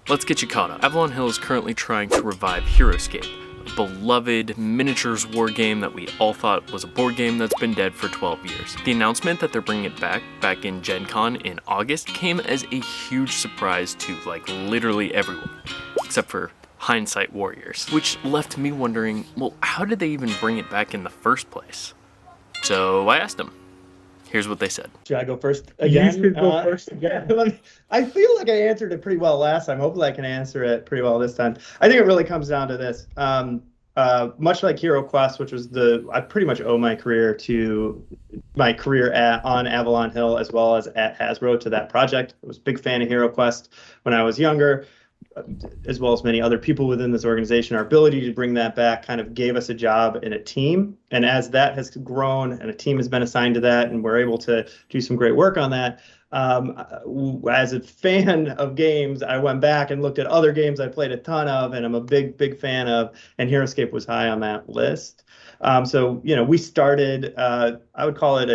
let's get you caught up. Avalon Hill is currently trying to revive Heroscape, a beloved miniatures war game that we all thought was a board game that's been dead for 12 years. The announcement that they're bringing it back in Gen Con in August, came as a huge surprise to literally everyone, except for hindsight warriors, which left me wondering, well, how did they even bring it back in the first place? So I asked them. Here's what they said. Should I go first again? You should go first again. I feel like I answered it pretty well last time. Hopefully I can answer it pretty well this time. I think it really comes down to this. Much like Heroquest, which was I pretty much owe my career on Avalon Hill as well as at Hasbro to that project. I was a big fan of Heroquest when I was younger, as well as many other people within this organization. Our ability to bring that back kind of gave us a job in a team. And as that has grown and a team has been assigned to that, and we're able to do some great work on that, as a fan of games, I went back and looked at other games I played a ton of and I'm a big fan of, and Heroscape was high on that list. So, we started, I would call it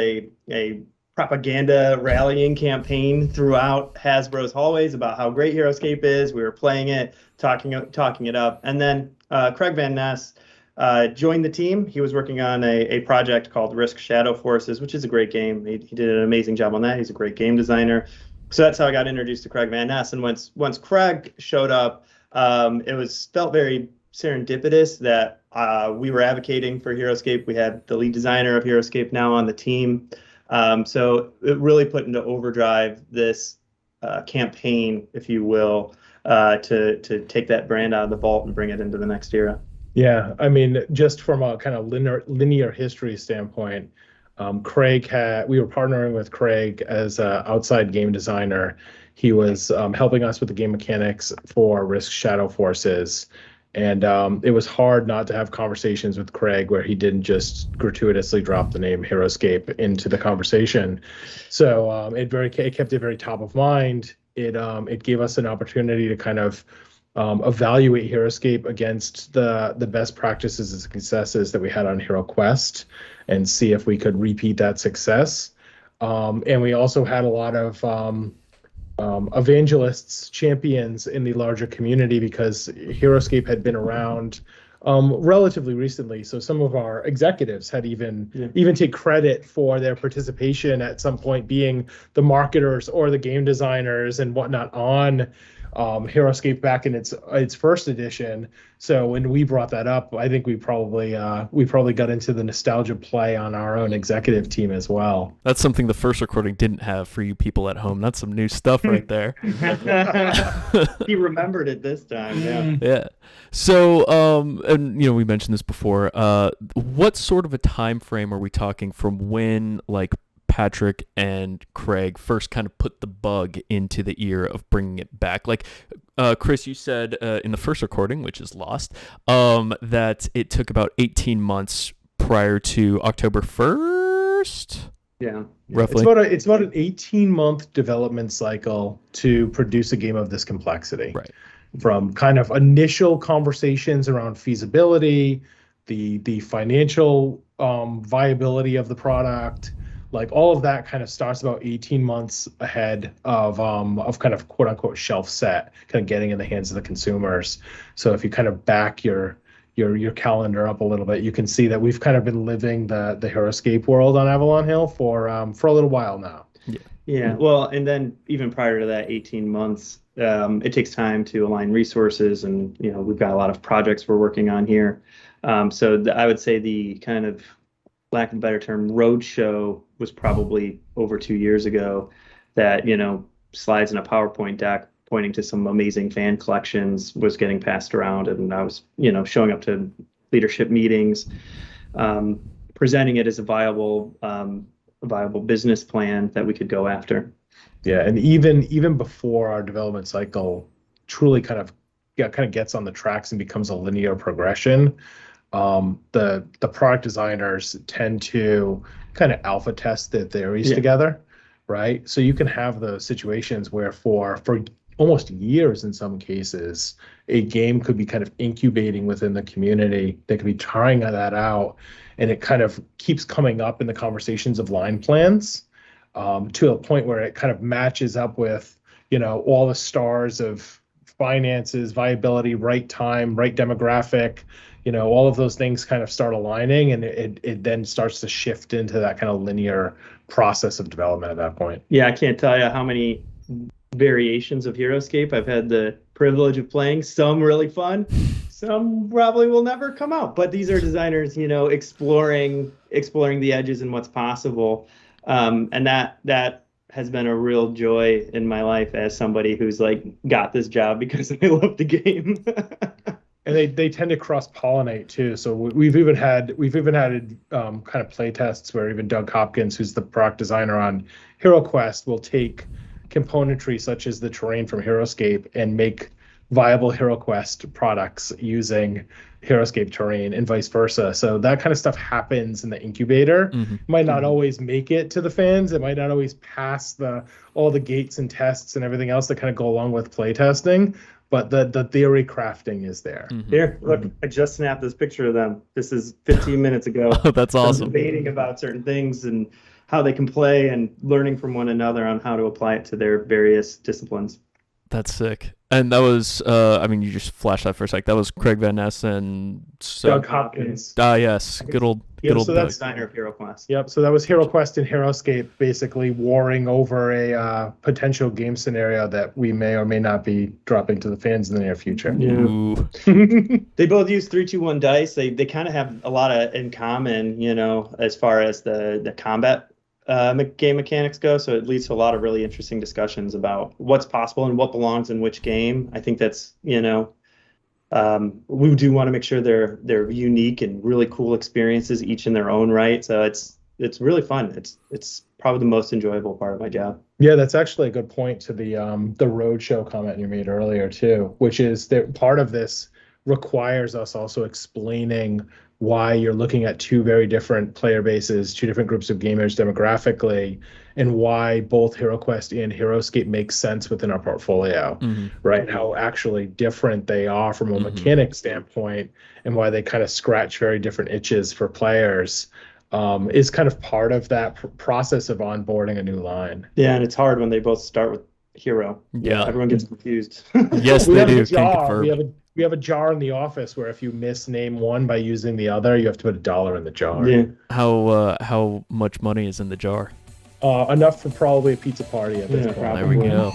a propaganda rallying campaign throughout Hasbro's hallways about how great Heroscape is. We were playing it, talking it up. And then Craig Van Ness joined the team. He was working on a project called Risk Shadow Forces, which is a great game. He did an amazing job on that. He's a great game designer. So that's how I got introduced to Craig Van Ness. And once Craig showed up, it felt very serendipitous that we were advocating for Heroscape. We had the lead designer of Heroscape now on the team. So it really put into overdrive this campaign, if you will, to take that brand out of the vault and bring it into the next era. Yeah, I mean, just from a kind of linear history standpoint, we were partnering with Craig as an outside game designer. He was helping us with the game mechanics for Risk Shadow Forces. And it was hard not to have conversations with Craig where he didn't just gratuitously drop the name Heroscape into the conversation. So it kept it very top of mind. It gave us an opportunity to kind of evaluate Heroscape against the best practices and successes that we had on Heroquest and see if we could repeat that success. And we also had a lot of evangelists, champions in the larger community, because Heroscape had been around relatively recently. So some of our executives had even take credit for their participation at some point, being the marketers or the game designers and whatnot on Heroscape back in its first edition. So when we brought that up, I think we probably got into the nostalgia play on our own executive team as well. That's something the first recording didn't have for you people at home. That's some new stuff right there. He remembered it this time. Yeah. Yeah. So, and we mentioned this before. What sort of a time frame are we talking from when Patrick and Craig first kind of put the bug into the ear of bringing it back? Chris, you said in the first recording, which is lost, that it took about 18 months prior to October 1st. Yeah, roughly. It's about an 18-month development cycle to produce a game of this complexity. Right. From kind of initial conversations around feasibility, the financial viability of the product. All of that kind of starts about 18 months ahead of kind of quote unquote shelf set, kind of getting in the hands of the consumers. So if you kind of back your calendar up a little bit, you can see that we've kind of been living the Heroscape world on Avalon Hill for a little while now. Yeah. Well, and then even prior to that 18 months, it takes time to align resources, and we've got a lot of projects we're working on here. So I would say the kind of, lack of a better term, roadshow was probably over 2 years ago. That slides in a PowerPoint deck pointing to some amazing fan collections was getting passed around, and I was showing up to leadership meetings, presenting it as a viable business plan that we could go after. Yeah, and even before our development cycle truly kind of gets on the tracks and becomes a linear progression, the product designers tend to kind of alpha test their theories together, right? So you can have those situations where for almost years in some cases, a game could be kind of incubating within the community. They could be trying that out, and it kind of keeps coming up in the conversations of line plans, to a point where it kind of matches up with all the stars of finances, viability, right time, right demographic, all of those things kind of start aligning, and it then starts to shift into that kind of linear process of development at that point. Yeah, I can't tell you how many variations of Heroscape I've had the privilege of playing. Some really fun, some probably will never come out. But these are designers, exploring the edges and what's possible, and that has been a real joy in my life as somebody who's like got this job because I love the game. And they tend to cross pollinate too. So we've even had kind of play tests where even Doug Hopkins, who's the product designer on Heroquest, will take componentry such as the terrain from Heroscape and make viable Heroquest products using Heroscape terrain and vice versa. So that kind of stuff happens in the incubator. Mm-hmm. Might not always make it to the fans. It might not always pass all the gates and tests and everything else that kind of go along with play testing. But the theory crafting is there. Mm-hmm. Here, look, I just snapped this picture of them. This is 15 minutes ago. Oh, that's awesome. Debating about certain things and how they can play and learning from one another on how to apply it to their various disciplines. That's sick. And that was, you just flashed that for a sec. That was Craig Van Ness and Doug Hopkins. Yes, good old So Doug. that's Designer of HeroQuest. Yep. So that was HeroQuest and Heroscape basically warring over a potential game scenario that we may or may not be dropping to the fans in the near future. Yeah. Ooh. They both use 3-2-1 dice. They kind of have a lot in common, as far as the combat game mechanics go. So it leads to a lot of really interesting discussions about what's possible and what belongs in which game. I think that's, we do want to make sure they're unique and really cool experiences, each in their own right. So it's really fun. It's probably the most enjoyable part of my job. Yeah, that's actually a good point to the roadshow comment you made earlier too, which is that part of this requires us also explaining why you're looking at two very different player bases, two different groups of gamers demographically, and why both HeroQuest and Heroscape make sense within our portfolio, right? How actually different they are from a mechanic standpoint, and why they kind of scratch very different itches for players, is kind of part of that process of onboarding a new line. Yeah, and it's hard when they both start with Hero. Yeah. Everyone gets confused. Yes, We they have a do. Can jar. confirm. We have a jar in the office where if you misname one by using the other, you have to put $1 in the jar. Yeah. How much money is in the jar? Enough for probably a pizza party at this Yeah, point. There we go.